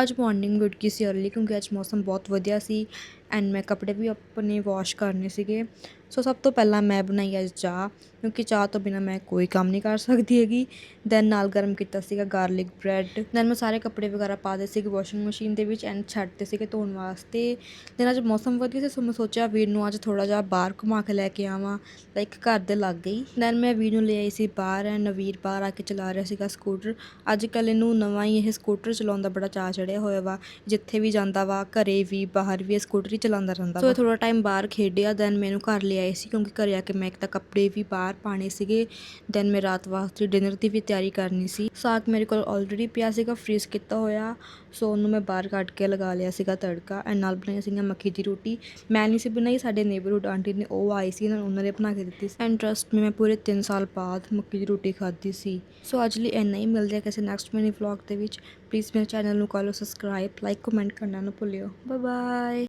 ਅੱਜ ਮਾਰਨਿੰਗ ਉੱਠ ਗਈ ਸੀ अर्ਲੀ ਕਿਉਂਕਿ ਅੱਜ ਮੌਸਮ ਬਹੁਤ ਵਧੀਆ ਸੀ ਐਂਡ ਮੈਂ ਕੱਪੜੇ ਵੀ ਆਪਣੇ ਵਾਸ਼ ਕਰਨੇ ਸੀਗੇ। ਸੋ ਸਭ ਤੋਂ ਪਹਿਲਾਂ ਮੈਂ ਬਣਾਈ ਅੱਜ ਚਾਹ, ਕਿਉਂਕਿ ਚਾਹ ਤੋਂ ਬਿਨਾਂ ਮੈਂ ਕੋਈ ਕੰਮ ਨਹੀਂ ਕਰ ਸਕਦੀ ਹੈਗੀ। ਦੈਨ ਨਾਲ ਗਰਮ ਕੀਤਾ ਸੀਗਾ ਗਾਰਲਿਕ ਬ੍ਰੈਡ। ਦੈਨ ਮੈਂ ਸਾਰੇ ਕੱਪੜੇ ਵਗੈਰਾ ਪਾ ਦਿੱਤੇ ਸੀਗੇ ਵਾਸ਼ਿੰਗ ਮਸ਼ੀਨ ਦੇ ਵਿੱਚ ਐਂਡ ਛੱਡਤੇ ਸੀਗੇ ਧੋਣ ਵਾਸਤੇ। ਦੈਨ ਅੱਜ ਮੌਸਮ ਵਧੀਆ ਸੀ, ਸੋ ਮੈਂ ਸੋਚਿਆ ਵੀਰ ਨੂੰ ਅੱਜ ਥੋੜ੍ਹਾ ਜਿਹਾ ਬਾਹਰ ਘੁਮਾ ਕੇ ਲੈ ਕੇ ਆਵਾਂ, ਲਾਈਕ ਘਰ ਦੇ ਲਾਗੇ ਹੀ। ਦੈਨ ਮੈਂ ਵੀਰ ਨੂੰ ਲੈ ਆਈ ਸੀ ਬਾਹਰ ਐਂਡ ਵੀਰ ਬਾਹਰ ਆ ਕੇ ਚਲਾ ਰਿਹਾ ਸੀਗਾ ਸਕੂਟਰ। ਅੱਜ ਕੱਲ੍ਹ ਇਹਨੂੰ ਨਵਾਂ ਹੀ ਇਹ ਸਕੂਟਰ ਚਲਾਉਣ ਦਾ ਬੜਾ ਚਾਅ ਚੜਿਆ ਹੋਇਆ ਵਾ। ਜਿੱਥੇ ਵੀ ਜਾਂਦਾ ਵਾ, ਘਰੇ ਵੀ ਬਾਹਰ ਵੀ ਇਹ ਸਕੂਟਰ ਹੀ ਚਲਾਉਂਦਾ ਰਹਿੰਦਾ। ਸੋ ਥੋੜ੍ਹਾ ਟਾਈਮ ਬਾਹਰ ਖੇਡਿਆ, ਦੈਨ ਮੈਨੂੰ ਘਰ ਲੈ ਆਏ ਸੀ ਕਿਉਂਕਿ ਘਰੇ ਆ ਕੇ ਮੈਂ ਇੱਕ ਤਾਂ ਕੱਪੜੇ ਵੀ ਬਾਹਰ ਪਾਉਣੇ ਸੀਗੇ। ਦੈਨ ਮੈਂ ਰਾਤ ਵਾਸਤੇ ਡਿਨਰ ਦੀ ਵੀ ਤਿਆਰੀ ਕਰਨੀ ਸੀ। ਸਾਗ ਮੇਰੇ ਕੋਲ ਆਲਰੇਡੀ ਪਿਆ ਸੀਗਾ ਫਰੀਜ਼ ਕੀਤਾ ਹੋਇਆ, ਸੋ ਉਹਨੂੰ ਮੈਂ ਬਾਹਰ ਕੱਢ ਕੇ ਲਗਾ ਲਿਆ ਸੀਗਾ ਤੜਕਾ ਐਂਡ ਨਾਲ ਬਣਾਈਆਂ ਸੀਗੀਆਂ ਮੱਕੀ ਦੀ ਰੋਟੀ। ਮੈਂ ਨਹੀਂ ਸੀ ਬਣਾਈ, ਸਾਡੇ ਨੇਬਰਹੁੱਡ ਆਂਟੀ ਨੇ ਉਹ ਆਈ ਸੀ, ਉਹਨਾਂ ਨੇ ਬਣਾ ਕੇ ਦਿੱਤੀ ਸੀ ਐਂਡ ਟਰਸਟ ਮੈਂ ਪੂਰੇ 3 ਸਾਲ ਬਾਅਦ ਮੱਕੀ ਦੀ ਰੋਟੀ ਖਾਧੀ ਸੀ। ਸੋ ਅੱਜ ਲਈ ਇੰਨਾ ਹੀ, ਮਿਲਦੇ ਆ ਕਿਸੇ ਨੈਕਸਟ ਮਿਨੀ ਵਲੌਗ ਦੇ ਵਿੱਚ। ਪਲੀਜ਼ ਮੇਰੇ ਚੈਨਲ ਨੂੰ ਕਰ ਲਓ ਸਬਸਕ੍ਰਾਈਬ, ਲਾਈਕ ਕਮੈਂਟ ਕਰਨਾ ਨਾ ਭੁੱਲਿਓ। Bye bye.